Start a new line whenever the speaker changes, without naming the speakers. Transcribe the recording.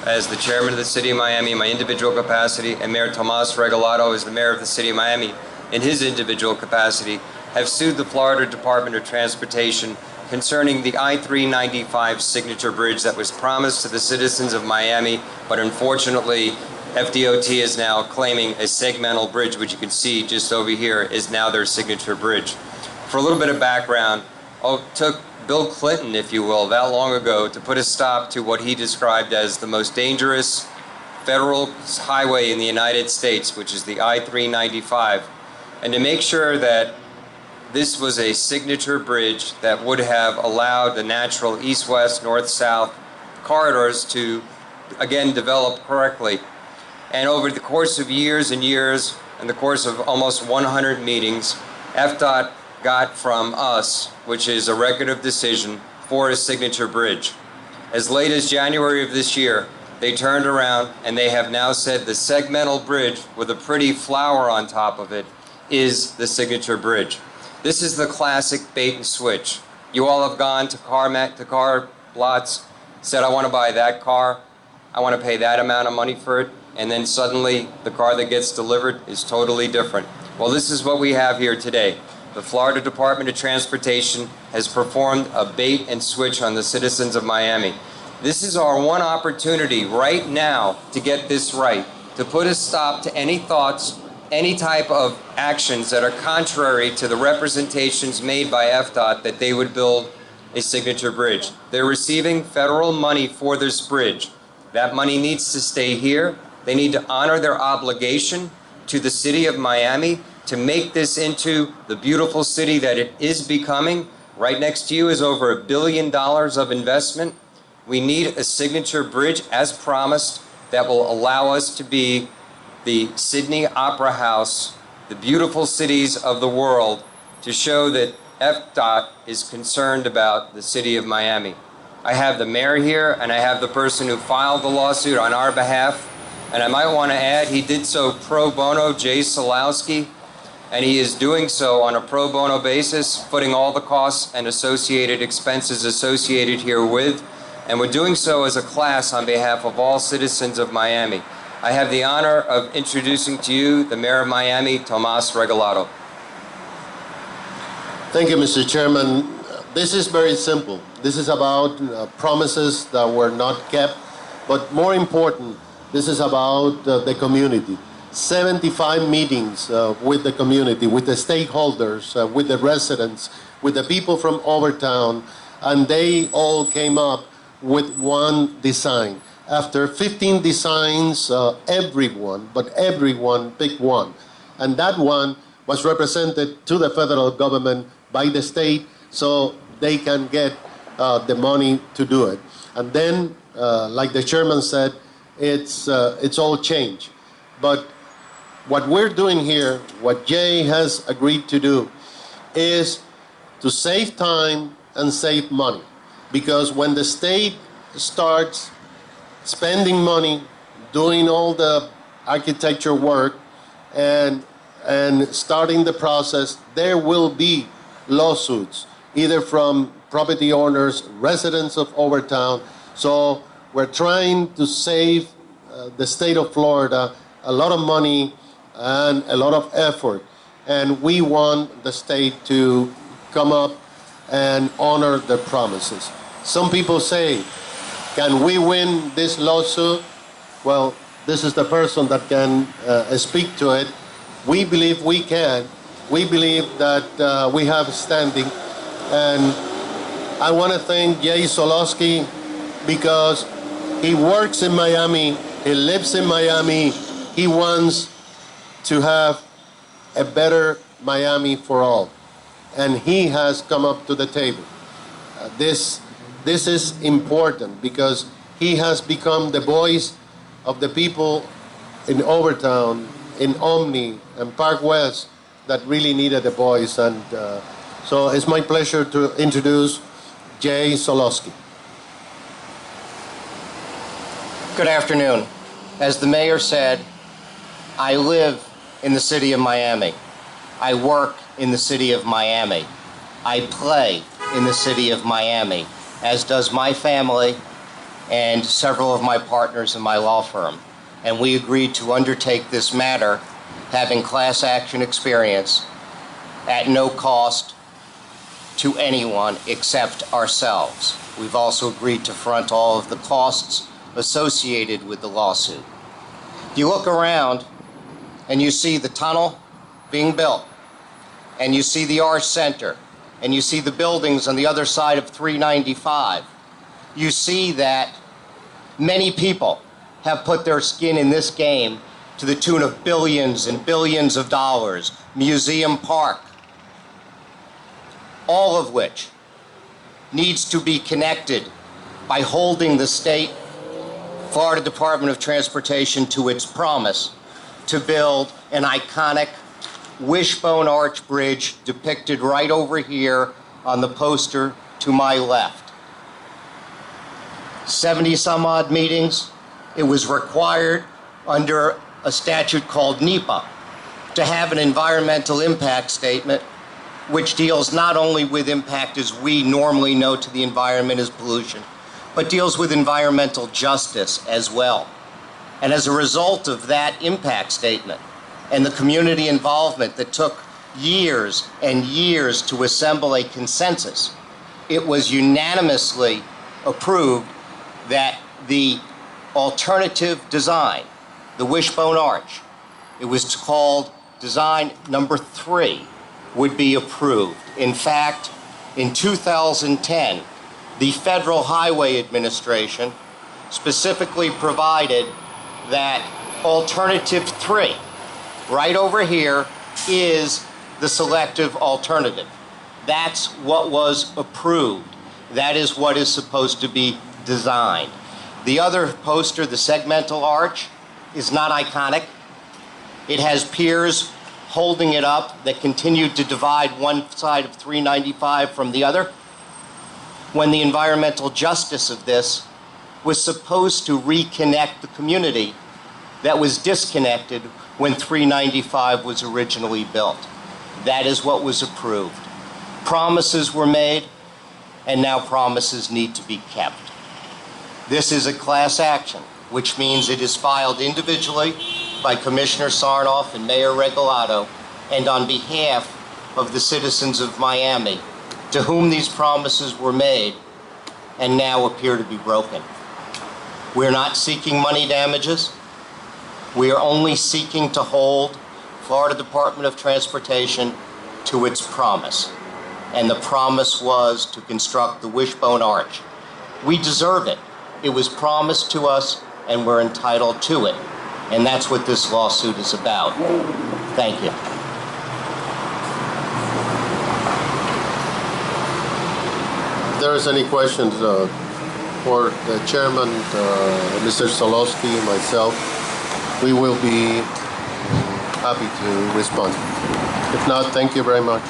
as the chairman of the City of Miami in my individual capacity, and Mayor Tomas Regalado as the mayor of the City of Miami in his individual capacity, have sued the Florida Department of Transportation concerning the I-395 signature bridge that was promised to the citizens of Miami, but unfortunately Fdot is now claiming a segmental bridge, which you can see just over here is now their signature bridge. For a little bit of background, it took Bill Clinton, if you will, that long ago to put a stop to what he described as the most dangerous federal highway in the United States, which is the I-395, and to make sure that this was a signature bridge that would have allowed the natural east-west, north-south corridors to, again, develop correctly. And over the course of years and years, in the course of almost 100 meetings, Fdot got from us, which is a record of decision, for a signature bridge. As late as January of this year, they turned around and they have now said the segmental bridge with a pretty flower on top of it is the signature bridge. This is the classic bait and switch. You all have gone to car lots, said, I want to buy that car, I want to pay that amount of money for it, and then suddenly the car that gets delivered is totally different. Well, this is what we have here today. The Florida Department of Transportation has performed a bait and switch on the citizens of Miami. This is our one opportunity right now to get this right, to put a stop to any thoughts, any type of actions that are contrary to the representations made by Fdot that they would build a signature bridge. They're receiving federal money for this bridge. That money needs to stay here. They need to honor their obligation to the City of Miami to make this into the beautiful city that it is becoming. Right next to you is over $1 billion of investment. We need a signature bridge, as promised, that will allow us to be the Sydney Opera House, the beautiful cities of the world, to show that Fdot is concerned about the City of Miami. I have the mayor here, and I have the person who filed the lawsuit on our behalf. And I might want to add, he did so pro bono, Jay Solowski, and he is doing so on a pro bono basis, putting all the costs and associated expenses associated herewith. And we're doing so as a class on behalf of all citizens of Miami. I have the honor of introducing to you the Mayor of Miami, Tomas Regalado.
Thank you, Mr. Chairman. This is very simple. This is about promises that were not kept, but more important, this is about the community. 75 meetings with the community, with the stakeholders, with the residents, with the people from Overtown, and they all came up with one design. After 15 designs, everyone picked one. And that one was represented to the federal government by the state so they can get the money to do it. And then, like the chairman said, it's all changed. But what we're doing here, what Jay has agreed to do, is to save time and save money. Because when the state starts spending money, doing all the architecture work, and starting the process, there will be lawsuits, either from property owners, residents of Overtown. So we're trying to save the state of Florida a lot of money and a lot of effort. And we want the state to come up and honor their promises. Some people say, can we win this lawsuit? Well, this is the person that can speak to it. We believe we can. We believe that we have standing. And I want to thank Jay Solowski because he works in Miami, he lives in Miami, he wants to have a better Miami for all. And he has come up to the table. This is important because he has become the voice of the people in Overtown, in Omni, and Park West that really needed a voice. And so it's my pleasure to introduce Jay Solowski.
Good afternoon. As the mayor said, I live in the city of Miami. I work in the city of Miami. I play in the city of Miami, as does my family and several of my partners in my law firm. And we agreed to undertake this matter, having class action experience, at no cost to anyone except ourselves. We've also agreed to front all of the costs associated with the lawsuit. If you look around and you see the tunnel being built, and you see the Arch Center, and you see the buildings on the other side of 395, you see that many people have put their skin in this game to the tune of billions and billions of dollars. Museum Park, all of which needs to be connected by holding the state Florida Department of Transportation to its promise to build an iconic wishbone arch bridge depicted right over here on the poster to my left. 70 some odd meetings. It was required under a statute called NEPA to have an environmental impact statement which deals not only with impact as we normally know to the environment as pollution, but deals with environmental justice as well. And as a result of that impact statement and the community involvement that took years and years to assemble a consensus, it was unanimously approved that the alternative design, the wishbone arch, it was called design number 3, would be approved. In fact, in 2010, the Federal Highway Administration specifically provided that alternative 3, right over here, is the selective alternative. That's what was approved. That is what is supposed to be designed. The other poster, the segmental arch, is not iconic. It has piers holding it up that continued to divide one side of 395 from the other, when the environmental justice of this was supposed to reconnect the community that was disconnected when 395 was originally built. That is what was approved. Promises were made, and now promises need to be kept. This is a class action, which means it is filed individually by Commissioner Sarnoff and Mayor Regalado, and on behalf of the citizens of Miami, to whom these promises were made and now appear to be broken. We're not seeking money damages. We are only seeking to hold Florida Department of Transportation to its promise. And the promise was to construct the wishbone arch. We deserve it. It was promised to us, and we're entitled to it. And that's what this lawsuit is about. Thank you.
If there is any questions for the chairman, Mr. Solowski, myself, we will be happy to respond. If not, thank you very much.